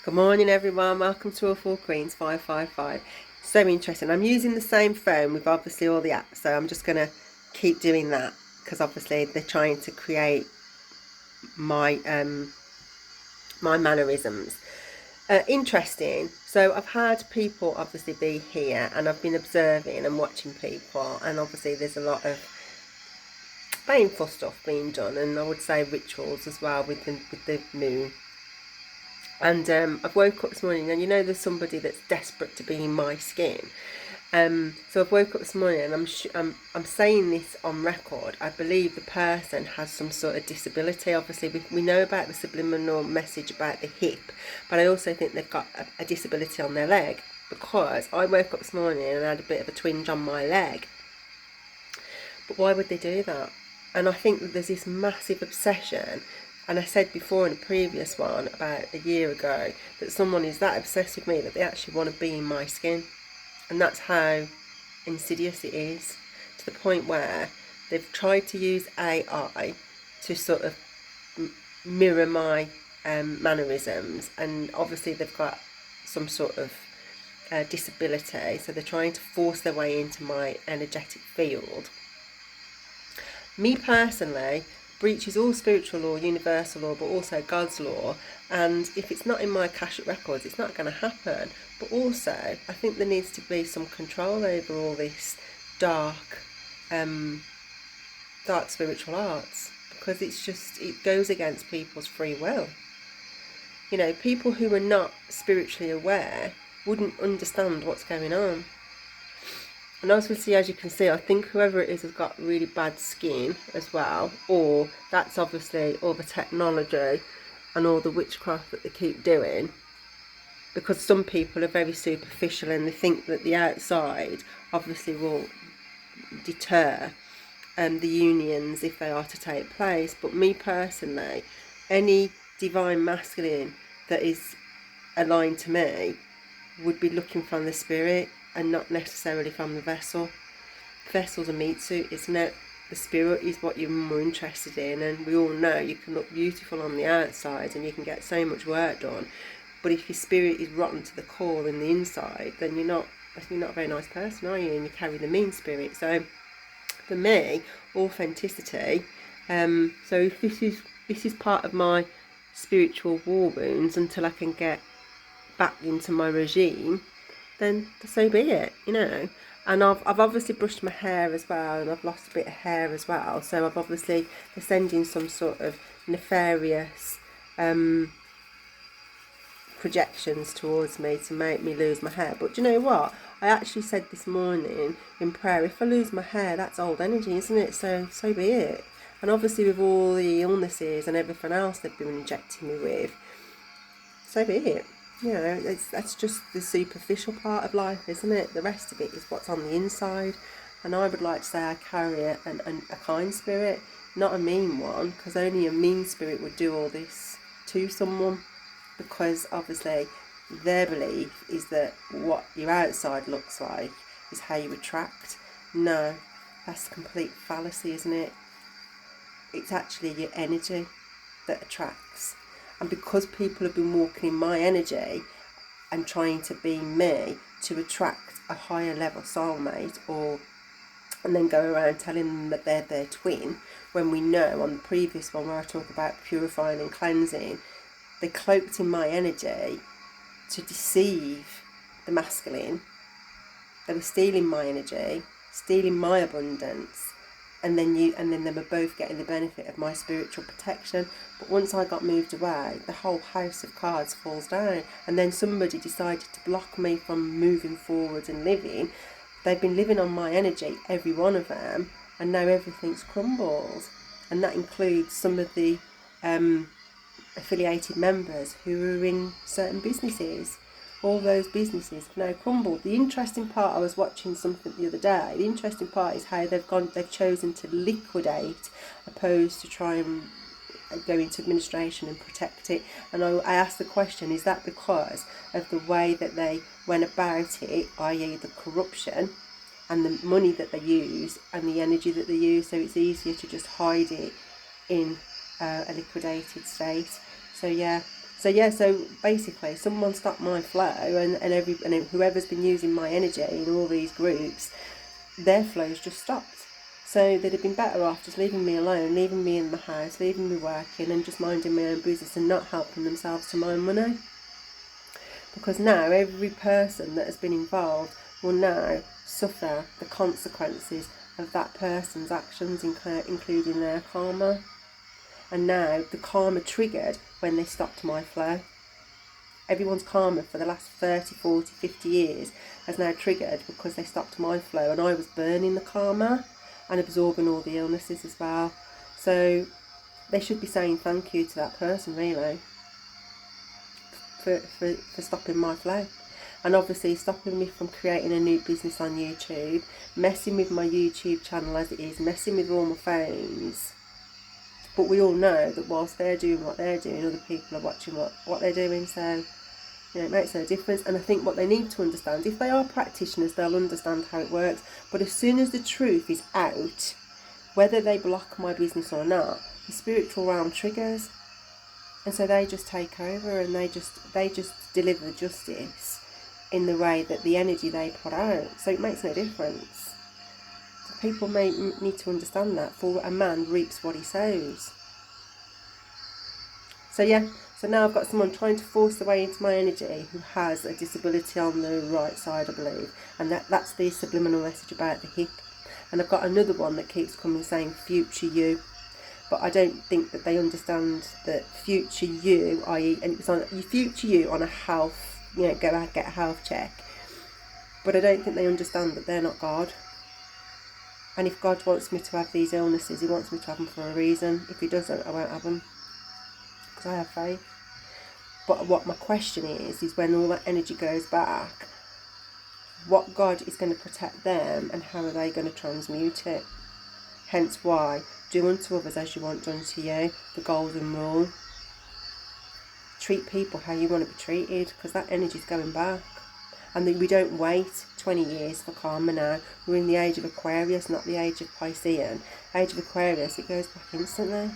Good morning everyone, welcome to All Four Queens 555. So interesting. I'm using the same phone with obviously all the apps, so I'm just going to keep doing that because obviously they're trying to create my my mannerisms. Interesting. So I've had people obviously be here and I've been observing and watching people, and obviously there's a lot of painful stuff being done, and I would say rituals as well with the moon. And I've woke up this morning, and you know there's somebody that's desperate to be in my skin. So I've woke up this morning, and I'm saying this on record. I believe the person has some sort of disability. Obviously, we know about the subliminal message about the hip, but I also think they've got a disability on their leg, because I woke up this morning and I had a bit of a twinge on my leg. But why would they do that? And I think that there's this massive obsession. And I said before in a previous one about a year ago that someone is that obsessed with me that they actually want to be in my skin. And that's how insidious it is, to the point where they've tried to use AI to sort of mirror my mannerisms. And obviously they've got some sort of disability, so they're trying to force their way into my energetic field. Me personally, breaches all spiritual law, universal law, but also God's law. And if it's not in my Akashic records, it's not going to happen. But also, I think there needs to be some control over all this dark spiritual arts, because it goes against people's free will. You know, people who are not spiritually aware wouldn't understand what's going on. And obviously, as you can see, I think whoever it is has got really bad skin as well, or that's obviously all the technology and all the witchcraft that they keep doing, because some people are very superficial and they think that the outside obviously will deter the unions if they are to take place. But me personally, any divine masculine that is aligned to me would be looking from the spirit and not necessarily from the vessel. The vessel's a meat suit, isn't it? The spirit is what you're more interested in, and we all know you can look beautiful on the outside and you can get so much work done, but if your spirit is rotten to the core in the inside, then you're not a very nice person, are you? And you carry the mean spirit. So for me, authenticity. So if this is part of my spiritual war wounds until I can get back into my regime, then so be it, you know. And I've obviously brushed my hair as well, and I've lost a bit of hair as well. So I've obviously, they're sending some sort of nefarious projections towards me to make me lose my hair. But do you know what? I actually said this morning in prayer, if I lose my hair, that's old energy, isn't it? So be it. And obviously with all the illnesses and everything else they've been injecting me with, so be it. You know, that's just the superficial part of life, isn't it? The rest of it is what's on the inside. And I would like to say I carry a kind spirit, not a mean one, because only a mean spirit would do all this to someone, because obviously their belief is that what your outside looks like is how you attract. No, that's complete fallacy, isn't it? It's actually your energy that attracts. And because people have been walking in my energy and trying to be me to attract a higher level soulmate, and then go around telling them that they're their twin, when we know on the previous one where I talk about purifying and cleansing, they cloaked in my energy to deceive the masculine. They were stealing my energy, stealing my abundance, and then they were both getting the benefit of my spiritual protection. But once I got moved away, the whole house of cards falls down, and then somebody decided to block me from moving forward and living. They've been living on my energy, every one of them, and now everything's crumbled. And that includes some of the affiliated members who are in certain businesses. All those businesses have now crumbled. The interesting part, I was watching something the other day, the interesting part is how they've chosen to liquidate opposed to try and go into administration and protect it. And I asked the question, is that because of the way that they went about it, i.e. the corruption and the money that they use and the energy that they use, so it's easier to just hide it in a liquidated state? So yeah, So yeah, so basically someone stopped my flow, and whoever's been using my energy in all these groups, their flow's just stopped. So they'd have been better off just leaving me alone, leaving me in the house, leaving me working and just minding my own business and not helping themselves to my money. Because now every person that has been involved will now suffer the consequences of that person's actions, including their karma. And now the karma triggered when they stopped my flow. Everyone's karma for the last 30, 40, 50 years has now triggered because they stopped my flow, and I was burning the karma and absorbing all the illnesses as well. So they should be saying thank you to that person, really, for stopping my flow. And obviously stopping me from creating a new business on YouTube, messing with my YouTube channel as it is, messing with all my phones. But we all know that whilst they're doing what they're doing, other people are watching what they're doing. So, you know, it makes no difference. And I think what they need to understand, if they are practitioners, they'll understand how it works. But as soon as the truth is out, whether they block my business or not, the spiritual realm triggers. And so they just take over, and they just deliver justice in the way that the energy they put out. So it makes no difference. So people may need to understand that, for a man reaps what he sows. So yeah, so now I've got someone trying to force their way into my energy who has a disability on the right side, I believe. And that's the subliminal message about the hip. And I've got another one that keeps coming saying future you. But I don't think that they understand that future you, i.e., and it was on your future you on a health, you know, go out, get a health check. But I don't think they understand that they're not God. And if God wants me to have these illnesses, he wants me to have them for a reason. If he doesn't, I won't have them. Because I have faith. But what my question is when all that energy goes back, what God is going to protect them, and how are they going to transmute it? Hence why, do unto others as you want done to you, the golden rule. Treat people how you want to be treated, because that energy is going back. And we don't wait 20 years for karma now. We're in the age of Aquarius, not the age of Piscean. Age of Aquarius, it goes back instantly.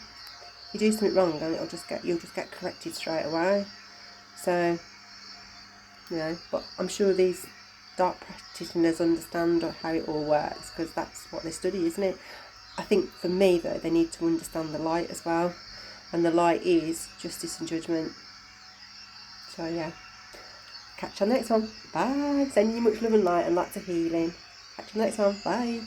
You do something wrong and you'll just get corrected straight away. So, you know, but I'm sure these dark practitioners understand how it all works, because that's what they study, isn't it? I think for me though, they need to understand the light as well, and the light is justice and judgment. So yeah, catch you on the next one. Bye. Sending you much love and light and lots of healing. Catch you on the next one. Bye.